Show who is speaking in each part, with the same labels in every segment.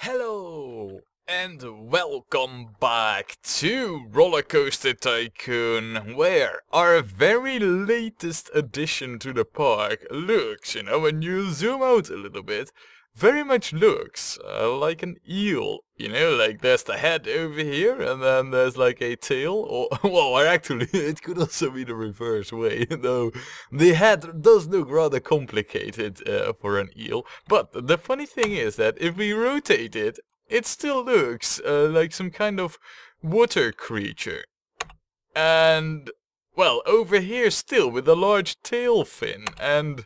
Speaker 1: Hello and welcome back to Rollercoaster Tycoon, where our very latest addition to the park looks, when you zoom out a little bit, very much looks like an eel. Like there's the head over here and then there's like a tail, or well, actually it could also be the reverse way, though the head does look rather complicated for an eel. But the funny thing is that if we rotate it, it still looks like some kind of water creature. And, well, over here still with a large tail fin, and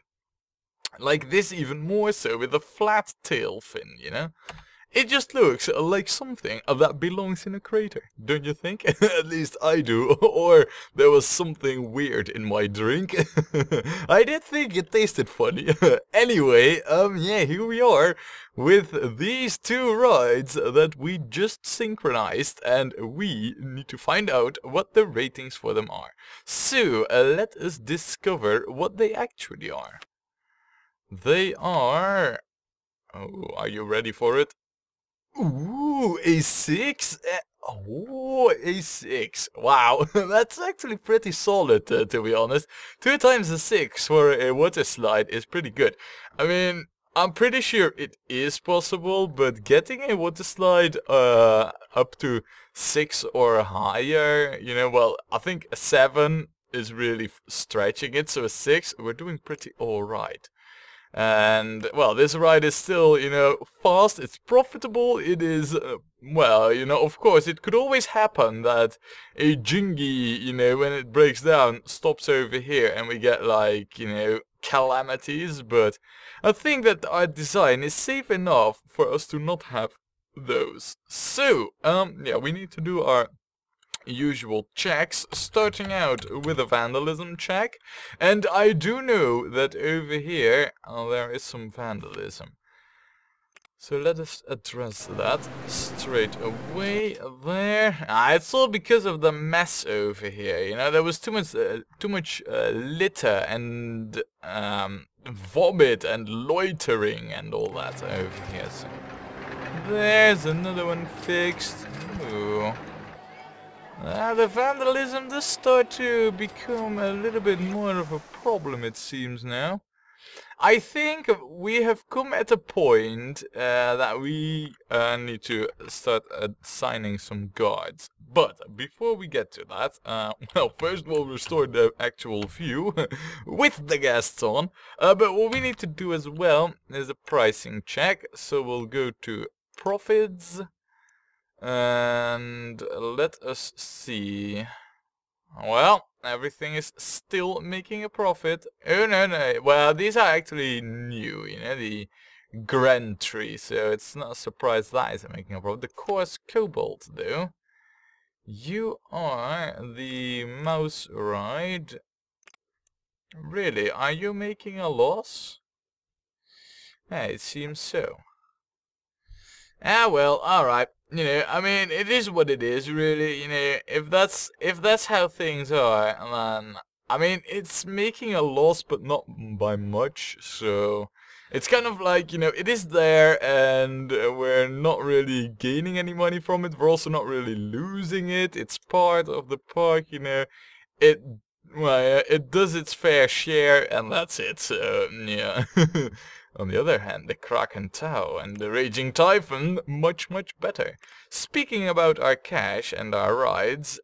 Speaker 1: like this even more so with a flat tail fin, It just looks like something that belongs in a crater, don't you think? At least I do. Or there was something weird in my drink. I did think it tasted funny. Anyway, yeah, here we are with these two rides that we just synchronized, and we need to find out what the ratings for them are. So, let us discover what they actually are. They are... Oh, are you ready for it? Ooh, a 6? Oh, a 6. Wow, that's actually pretty solid, to be honest. 2 times a 6 for a water slide is pretty good. I mean, I'm pretty sure it is possible, but getting a water slide up to 6 or higher, well, I think a 7 is really stretching it, so a 6, we're doing pretty alright. And, well, this ride is still, fast, it's profitable, it is, well, of course, it could always happen that a dinghy, when it breaks down, stops over here and we get, like, calamities, but I think that our design is safe enough for us to not have those. So, yeah, we need to do our usual checks, starting out with a vandalism check, and I do know that over here there is some vandalism, so let us address that straight away. There, it's all because of the mess over here. There was too much litter and vomit and loitering and all that over here. So there's another one fixed. Ooh. The vandalism does start to become a little bit more of a problem, it seems now. I think we have come at a point that we need to start assigning some guards. But before we get to that, well, first we'll restore the actual view with the guests on. But what we need to do as well is a pricing check. So we'll go to profits. And let us see. Well, everything is still making a profit. Oh no, well, these are actually new, the Grand Tree, so it's not a surprise that is making a profit. The Coarse Cobalt, though. You are the mouse ride. Really, are you making a loss? Hey, it seems so. Ah, well, alright. I mean, it is what it is, really. If that's how things are, then, I mean, it's making a loss, but not by much, so it's kind of like, it is there, and we're not really gaining any money from it. We're also not really losing it. It's part of the park, it, well, it does its fair share, and that's it, so, yeah. On the other hand, the Kraken Tau and the Raging Typhoon, much better. Speaking about our cash and our rides,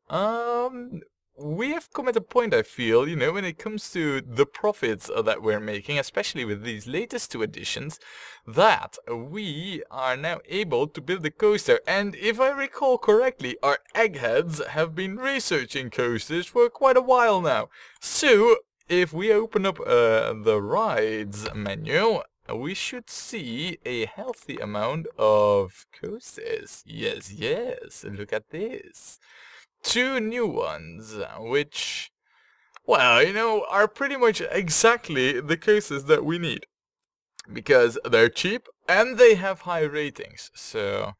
Speaker 1: we have come at a point, I feel, when it comes to the profits that we're making, especially with these latest 2 additions, that we are now able to build a coaster. And if I recall correctly, our eggheads have been researching coasters for quite a while now. So, if we open up the rides menu, we should see a healthy amount of coasters. Yes, look at this. 2 new ones, which, well, are pretty much exactly the coasters that we need. Because they're cheap and they have high ratings, so...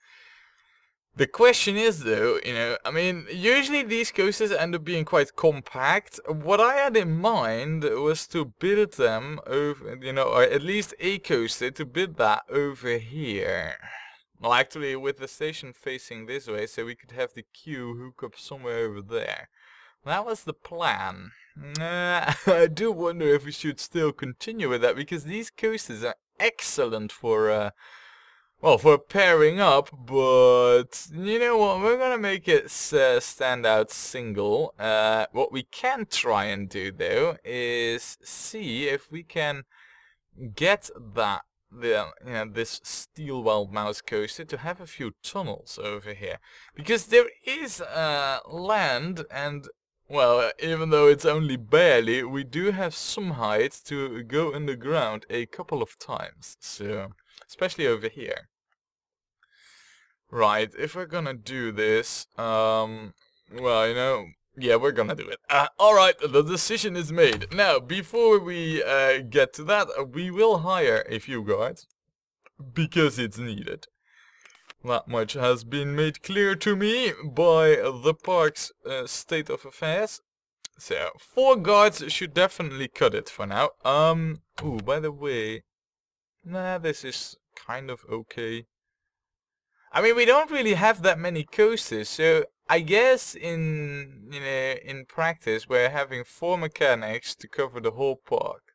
Speaker 1: The question is, though, I mean, usually these coasters end up being quite compact. What I had in mind was to build them over, or at least a coaster to build that over here. Well, actually, with the station facing this way, so we could have the queue hook up somewhere over there. That was the plan. I do wonder if we should still continue with that, because these coasters are excellent for, well, for pairing up, but you know what, we're gonna make it stand out single. What we can try and do, though, is see if we can get this steel wild mouse coaster to have a few tunnels over here, because there is land, and well, even though it's only barely, we do have some height to go underground a couple of times, so especially over here. Right, if we're gonna do this, well, you know, yeah, we're gonna do it. Alright, the decision is made. Now, before we get to that, we will hire a few guards, because it's needed. That much has been made clear to me by the park's state of affairs. So, 4 guards should definitely cut it for now. Ooh, by the way, nah, this is kind of okay. I mean, we don't really have that many coasters, so I guess in practice we're having 4 mechanics to cover the whole park.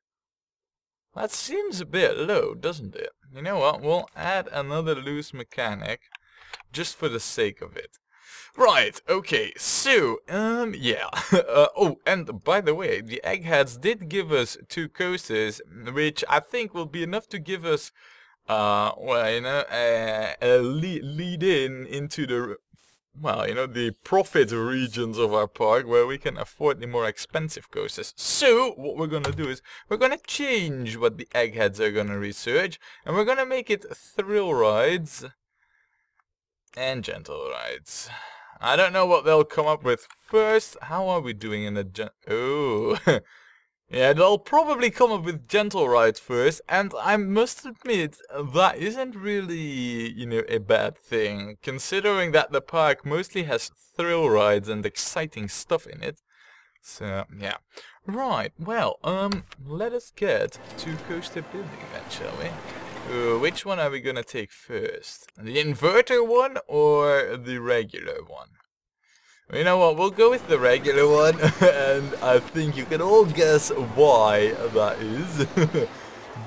Speaker 1: That seems a bit low, doesn't it? You know what, we'll add another loose mechanic, just for the sake of it. Right, okay, so, yeah. Oh, and by the way, the eggheads did give us 2 coasters, which I think will be enough to give us well, you know, a lead into the, well, you know, the profit regions of our park, where we can afford the more expensive coasters. So, what we're gonna do is, we're gonna change what the eggheads are gonna research, and we're gonna make it thrill rides and gentle rides. I don't know what they'll come up with first. How are we doing in the oh... Yeah, they'll probably come up with gentle rides first, and I must admit, that isn't really, you know, a bad thing, considering that the park mostly has thrill rides and exciting stuff in it. So, yeah. Right, well, let us get to coaster building then, shall we? Which one are we gonna take first? The inverter one, or the regular one? You know what, we'll go with the regular one, and I think you can all guess why that is.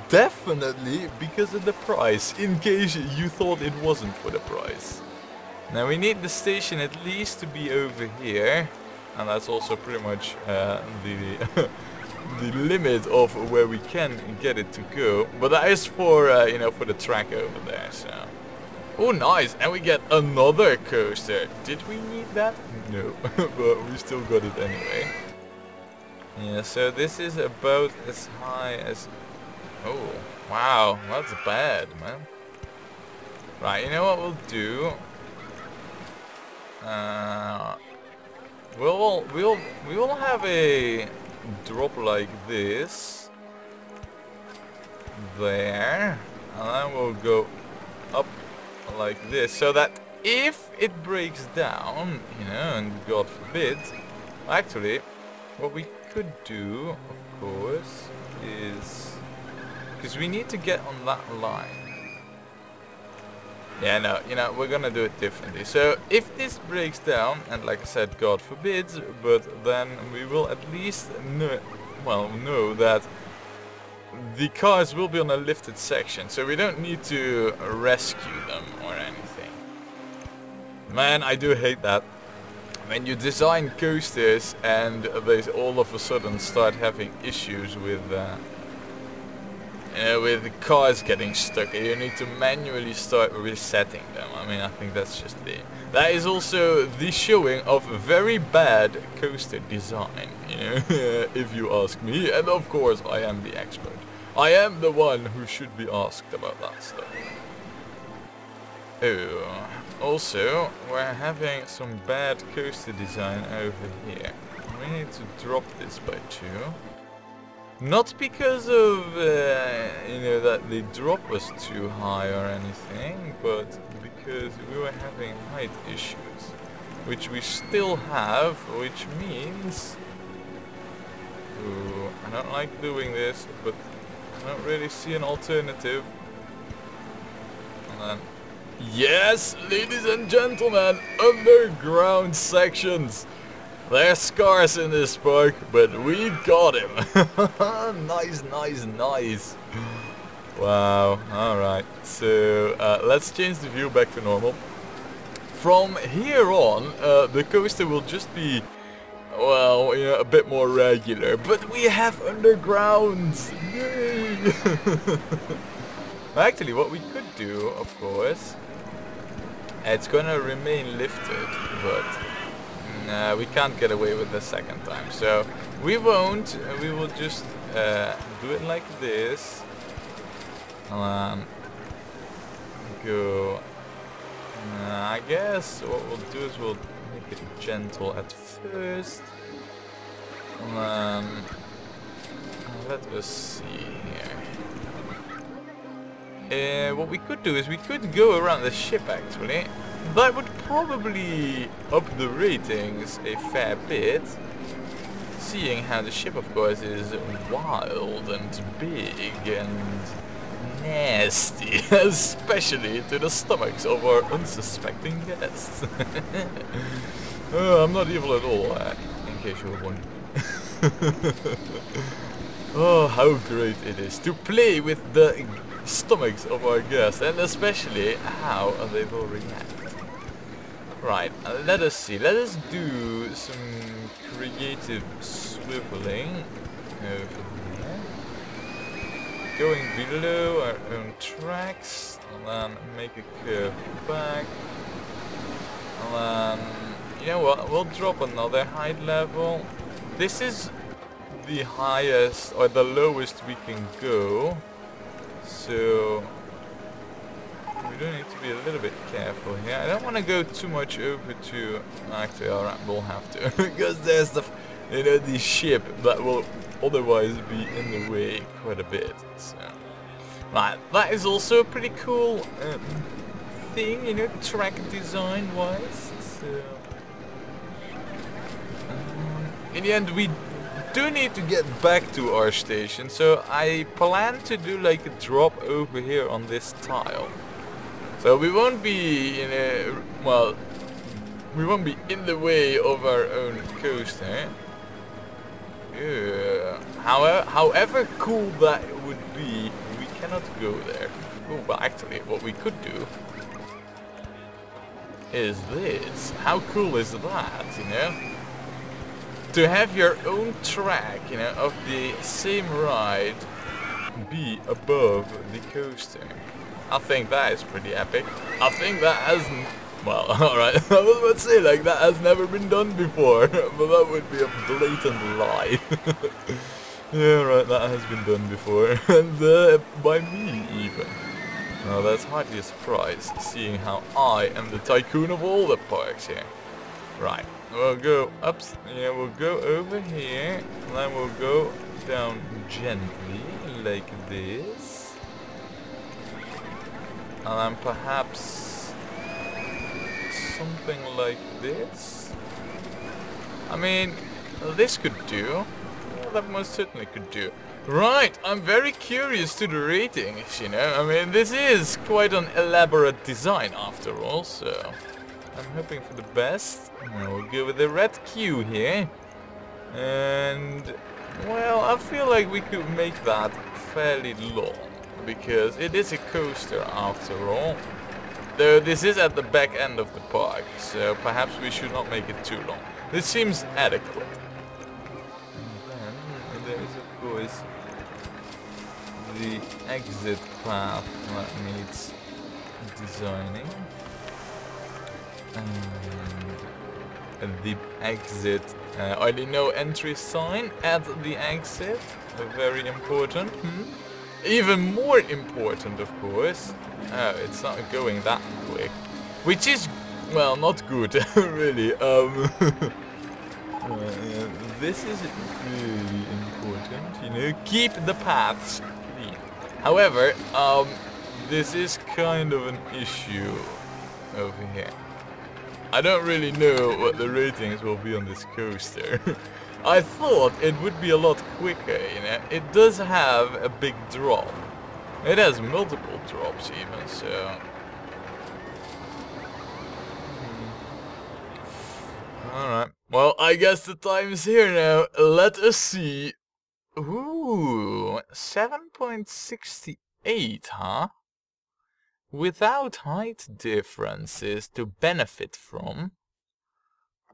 Speaker 1: Definitely because of the price, in case you thought it wasn't for the price. Now we need the station at least to be over here, and that's also pretty much the limit of where we can get it to go. But that is for, you know, for the track over there, so... Oh, nice, and we get another coaster. Did we need that? No, but we still got it anyway. Yeah, so this is about as high as... Oh, wow, that's bad, man. Right, you know what we'll do? We will have a drop like this. There. And then we'll go up like this, so that if it breaks down, you know, and God forbid, actually, what we could do, of course, is, because we need to get on that line. Yeah, no, you know, we're gonna do it differently. So if this breaks down, and like I said, God forbids, but then we will at least know that the cars will be on a lifted section, so we don't need to rescue them or anything. Man, I do hate that. When you design coasters and they all of a sudden start having issues with cars getting stuck, and you need to manually start resetting them. I mean, I think that's just that is also the showing of very bad coaster design, you know, if you ask me, and of course I am the expert. I am the one who should be asked about that stuff. Oh, also, we're having some bad coaster design over here. We need to drop this by 2. Not because of, you know, that the drop was too high or anything, but because we were having height issues. Which we still have, which means... Ooh, I don't like doing this, but I don't really see an alternative. And then Yes, ladies and gentlemen, underground sections. They're scarce in this park, but we got him. Nice, nice, nice. Wow, alright. So, let's change the view back to normal. From here on, the coaster will just be, well, you know, a bit more regular. But we have undergrounds! Yay! Actually, what we could do, of course, it's gonna remain lifted, but we can't get away with the second time. So we won't. We will just do it like this. Go. I guess what we'll do is we'll make it gentle at first. Let us see here. What we could do is we could go around the ship actually. That would probably up the ratings a fair bit. Seeing how the ship of course is wild and big and nasty. Especially to the stomachs of our unsuspecting guests. I'm not evil at all, in case you were wondering. Oh, how great it is to play with the stomachs of our guests, and especially how they will react. Right, let us see. Let us do some creative swiveling over here. Going below our own tracks, and then make a curve back. And then, you know what, we'll drop another height level. This is the highest or the lowest we can go. So we do need to be a little bit careful here. I don't want to go too much over to. Actually, alright, we'll have to because there's the, you know, the ship that will otherwise be in the way quite a bit. So, right, that is also a pretty cool thing, you know, track design wise. So, in the end, we do need to get back to our station, so I plan to do like a drop over here on this tile. So we won't be in a, well, we won't be in the way of our own coaster. Yeah. However cool that would be, we cannot go there. Oh, well, actually, what we could do is this. How cool is that, you know? To have your own track, you know, of the same ride be above the coaster. I think that is pretty epic. I think that hasn't, well, alright, I was about to say, like, that has never been done before, but that would be a blatant lie. Yeah, right, that has been done before, and by me even. Now that's hardly a surprise, seeing how I am the tycoon of all the parks here. Right. We'll go up, yeah, we'll go over here, and then we'll go down gently, like this. And then perhaps something like this. I mean, this could do. Yeah, that most certainly could do. Right, I'm very curious to the ratings, you know. I mean, this is quite an elaborate design after all, so I'm hoping for the best. We'll go with the red Q here. And, well, I feel like we could make that fairly long. Because it is a coaster after all. Though this is at the back end of the park. So perhaps we should not make it too long. This seems adequate. And then there is of course the exit path that needs designing. And the exit, only no entry sign at the exit, very important. Even more important, of course, it's not going that quick, which is, well, not good, really. This is really important, you know, keep the paths clean. However, this is kind of an issue over here. I don't really know what the ratings will be on this coaster. I thought it would be a lot quicker, you know. It does have a big drop. It has multiple drops even, so Alright. Well, I guess the time is here now. Let us see. Ooh, 7.68, huh? Without height differences to benefit from.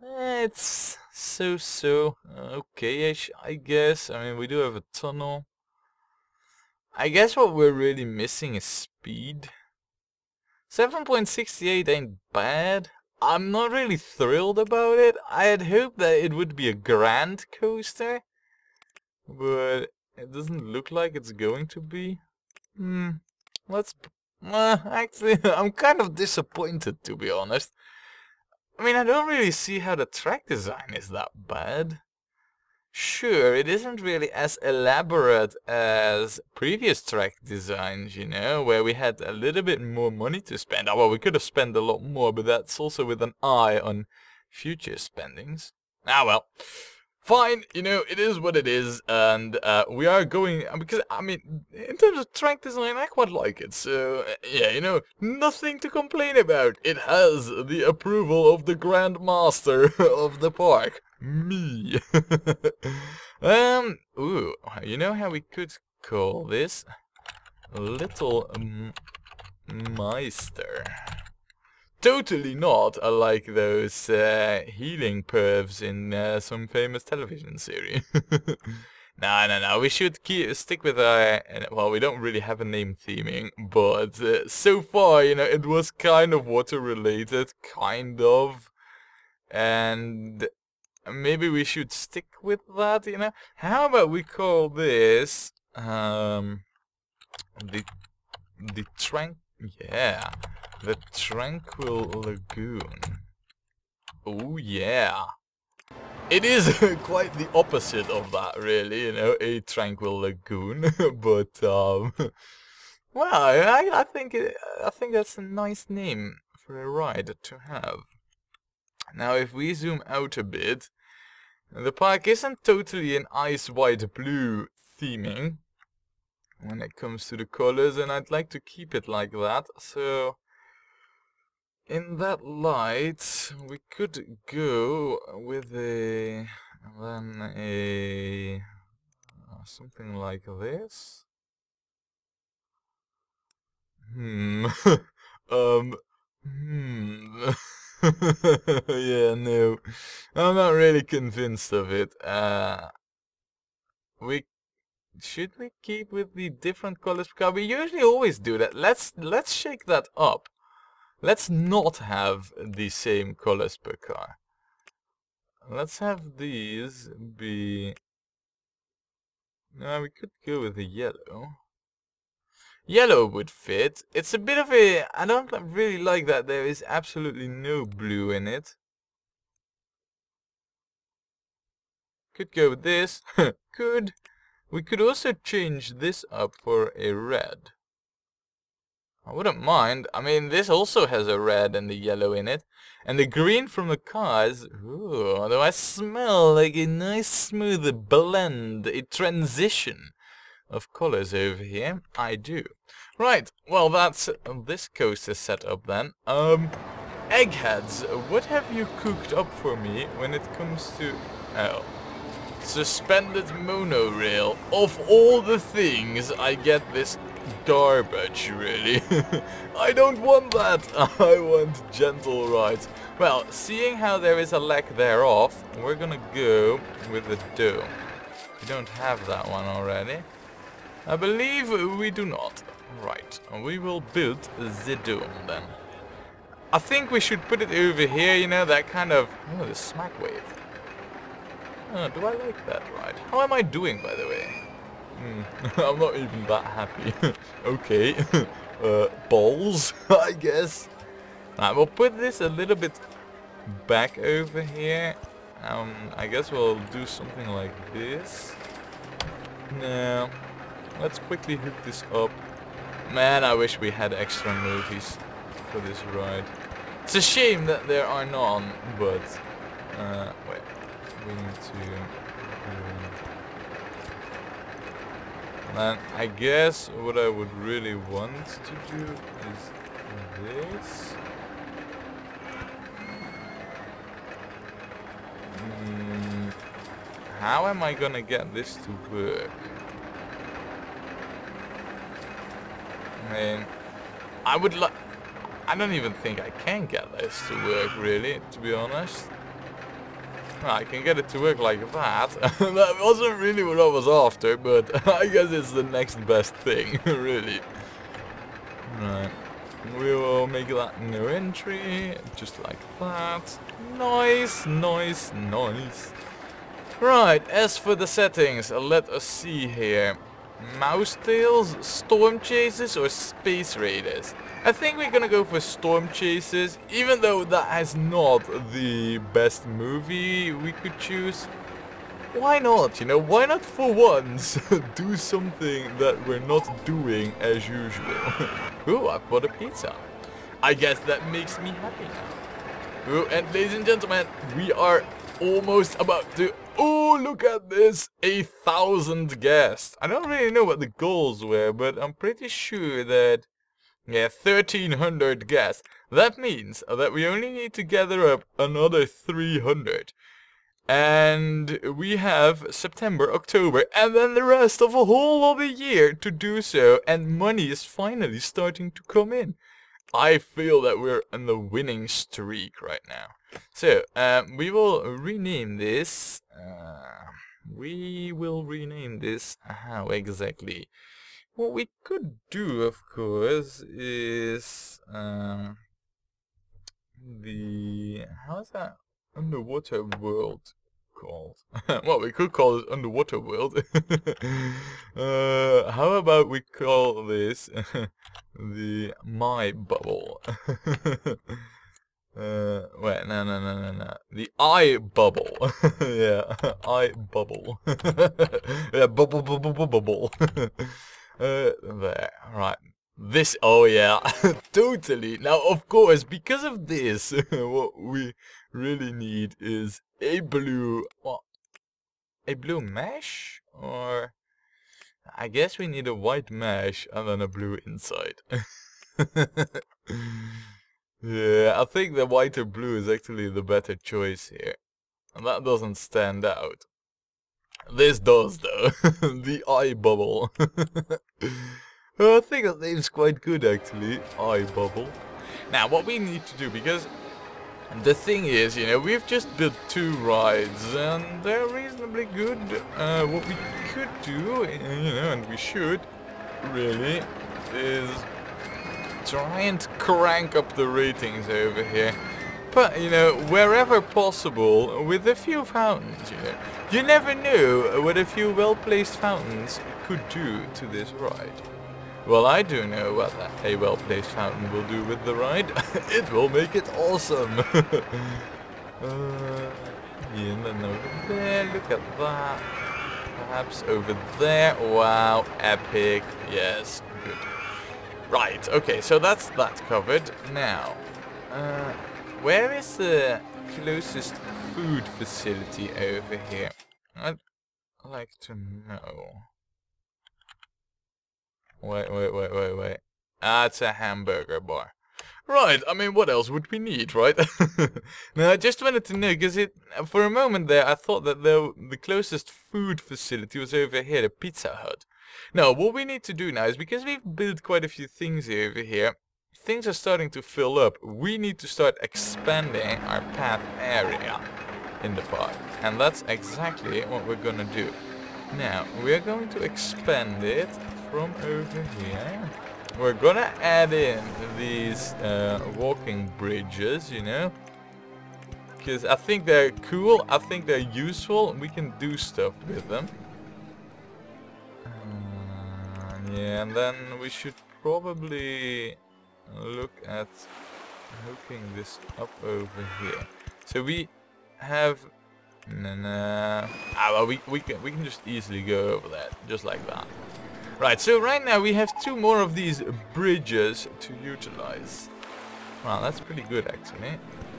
Speaker 1: It's so-so. Okay-ish, I guess. I mean, we do have a tunnel. I guess what we're really missing is speed. 7.68 ain't bad. I'm not really thrilled about it. I had hoped that it would be a grand coaster, but it doesn't look like it's going to be. Let's... actually, I'm kind of disappointed, to be honest. I mean, I don't really see how the track design is that bad. Sure, it isn't really as elaborate as previous track designs, you know, where we had a little bit more money to spend. Oh, well, we could have spent a lot more, but that's also with an eye on future spendings. Ah, well. Fine, you know, it is what it is, and we are going, because, I mean, in terms of track design, I quite like it, so, yeah, you know, nothing to complain about. It has the approval of the Grand Master of the park, me. Ooh, you know how we could call this? Little Meister. Totally not like those healing pervs in some famous television series. No. We should stick with our... well, we don't really have a name theming, but so far, you know, it was kind of water related, kind of. And maybe we should stick with that, you know. How about we call this the yeah. The Tranquil Lagoon. Oh yeah. It is quite the opposite of that, really, you know, a Tranquil Lagoon. But well, I think that's a nice name for a ride to have. Now, if we zoom out a bit, the park isn't totally an ice white blue theming when it comes to the colors, and I'd like to keep it like that. So in that light, we could go with something like this. Yeah, no, I'm not really convinced of it. Should we keep with the different colors? Because we usually always do that. Let's shake that up. Let's not have the same colors per car. Let's have these be... No, we could go with the yellow. Yellow would fit. It's a bit of a... I don't really like that there is absolutely no blue in it. Could go with this. Could. We could also change this up for a red. I wouldn't mind. I mean, this also has a red and a yellow in it. And the green from the cars. Ooh, do I smell like a nice smooth blend, a transition of colors over here? I do. Right, well, that's this coaster setup then. Eggheads, what have you cooked up for me when it comes to... Oh. Suspended monorail. Of all the things, I get this garbage, really. I don't want that. I want gentle rides. Well, seeing how there is a lack thereof, we're gonna go with the dome. We don't have that one already. I believe we do not. Right, we will build the dome then. I think we should put it over here, you know, that kind of... Oh, the smack wave. Do I like that ride? How am I doing, by the way? I'm not even that happy. Okay. Balls, I guess. We'll put this a little bit back over here. I guess we'll do something like this. Now, let's quickly hook this up. Man, I wish we had extra movies for this ride. It's a shame that there are none, but... wait. We need to... And I guess what I would really want to do is this. how am I gonna get this to work? I mean, I don't even think I can get this to work, really, to be honest. Well, I can get it to work like that. That wasn't really what I was after, but I guess it's the next best thing, really. Right. We will make that no entry, just like that. Nice, nice, nice. Right, as for the settings, let us see here. Mouse tails, storm chasers or space raiders? I think we're gonna go for storm chasers, even though that is not the best movie we could choose. Why not, you know, why not for once do something that we're not doing as usual? Ooh, I bought a pizza. I guess that makes me happy now. Ooh, and ladies and gentlemen, we are almost about to... Oh, look at this! 1,000 guests. I don't really know what the goals were, but I'm pretty sure that... Yeah, 1,300 guests. That means that we only need to gather up another 300. And we have September, October, and then the rest of a whole other year to do so. And money is finally starting to come in. I feel that we're on the winning streak right now. So, we will rename this. How exactly? What we could do, of course, is how's that underwater world called? Well, we could call it underwater world. How about we call this the My Bubble? Wait, no. The eye bubble. Yeah, eye bubble. Yeah, bubble. There, right. This, oh yeah, totally. Now, of course, because of this, what we really need is a blue, what? A blue mesh? Or, I guess we need a white mesh and then a blue inside. Yeah, I think the white or blue is actually the better choice here. And that doesn't stand out. This does though. The eye bubble. I think that name's quite good actually. Eye bubble. Now what we need to do, because the thing is, you know, we've just built 2 rides and they're reasonably good. What we could do, you know, and we should really, is try and crank up the ratings over here. But, you know, wherever possible, with a few fountains, you know. You never know what a few well-placed fountains could do to this ride. Well, I do know what a well-placed fountain will do with the ride. It will make it awesome. And then over there, look at that. Perhaps over there. Wow, epic. Yes, good. Right, okay, so that's that covered. Now, where is the closest food facility over here? I'd like to know. Wait. Ah, it's a hamburger bar. Right, I mean, what else would we need, right? Now, I just wanted to know, because for a moment there, I thought that the closest food facility was over here, the Pizza Hut. Now, what we need to do now is, because we've built quite a few things over here, things are starting to fill up. We need to start expanding our path area in the park. And that's exactly what we're gonna do. Now, we're going to expand it from over here. We're gonna add in these walking bridges, you know, because I think they're cool, I think they're useful, we can do stuff with them. Yeah, and then we should probably look at hooking this up over here. So we have... well, we can just easily go over that, just like that. Right, so right now we have 2 more of these bridges to utilize. Well, that's pretty good actually.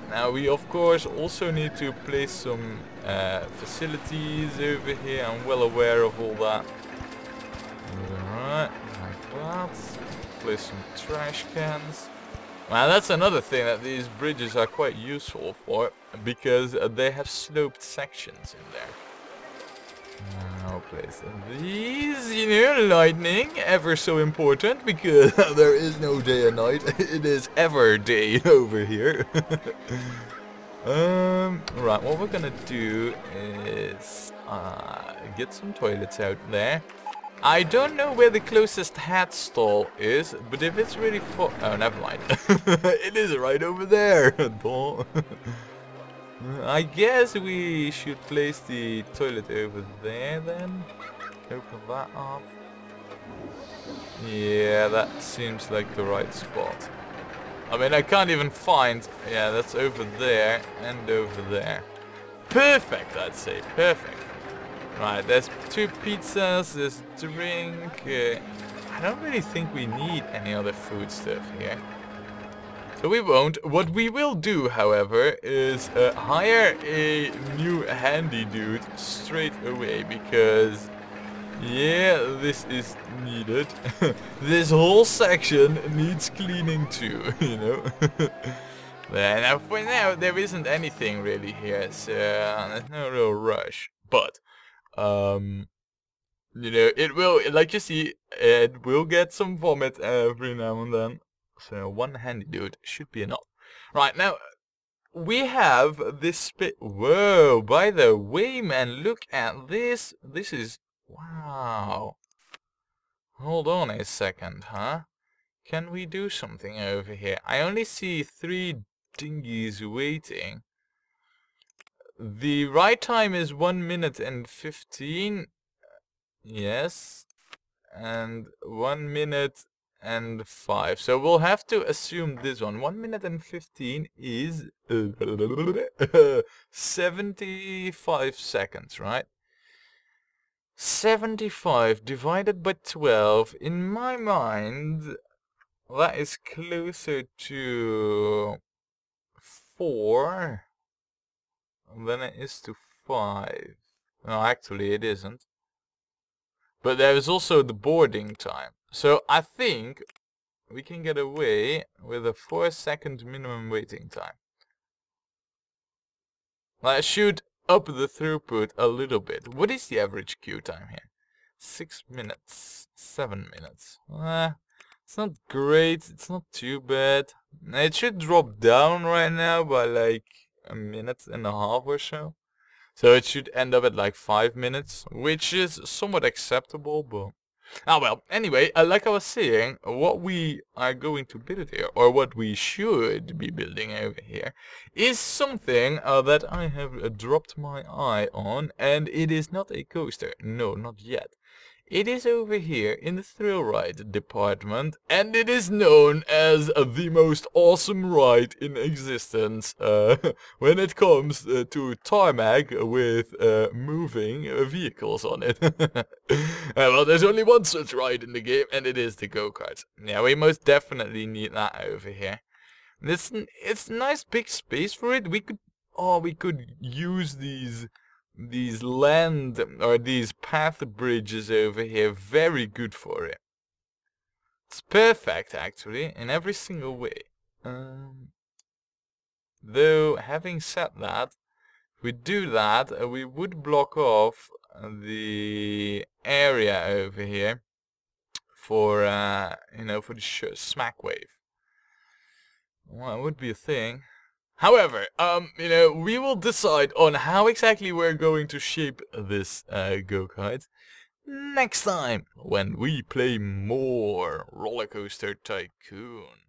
Speaker 1: Now we of course also need to place some facilities over here. I'm well aware of all that. Alright, like that. Place some trash cans. Well, that's another thing that these bridges are quite useful for, because they have sloped sections in there. I'll place these, you know, lightning, ever so important, because there is no day and night, it is ever day over here. Right, what we're gonna do is, get some toilets out there. I don't know where the closest hat stall is, but if it's really full... Oh, never mind. It is right over there. I guess we should place the toilet over there then. Open that up. Yeah, that seems like the right spot. I mean, I can't even find... Yeah, that's over there and over there. Perfect, I'd say. Perfect. Right, there's 2 pizzas, there's drink. I don't really think we need any other food stuff here. So we won't. What we will do, however, is hire a new handy dude straight away, because, yeah, this is needed. This whole section needs cleaning too, you know. Now, for now, there isn't anything really here, so there's no real rush. But, you know, it will, like you see, it will get some vomit every now and then. So 1 handy dude should be enough. Right, now, we have this spit. Whoa, by the way, man, look at this. This is, wow. Hold on a second, huh? Can we do something over here? I only see 3 dinghies waiting. The right time is 1 minute and 15. Yes. And 1 minute and 5. So we'll have to assume this one. 1 minute and 15 is 75 seconds, right? 75 divided by 12. In my mind, that is closer to 4 than it is to 5. No, actually it isn't. But there is also the boarding time. So I think we can get away with a 4-second minimum waiting time. That should up the throughput a little bit. What is the average queue time here? 6 minutes. 7 minutes. It's not great. It's not too bad. It should drop down right now by like 1.5 minutes or so. So it should end up at like 5 minutes, which is somewhat acceptable, but... Ah well, anyway, like I was saying, what we are going to build here, or what we should be building over here, is something that I have dropped my eye on, and it is not a coaster. No, not yet. It is over here in the thrill ride department, and it is known as the most awesome ride in existence when it comes to tarmac with moving vehicles on it. Well, there's only one such ride in the game, and it is the go-karts. Yeah, we most definitely need that over here. It's a nice big space for it. We could use these land or these path bridges over here. Very good for it. It's perfect actually in every single way. Though having said that, if we do that, we would block off the area over here for you know, for the smack wave. Well, it would be a thing. However, you know, we will decide on how exactly we're going to shape this go-kart next time when we play more Rollercoaster Tycoon.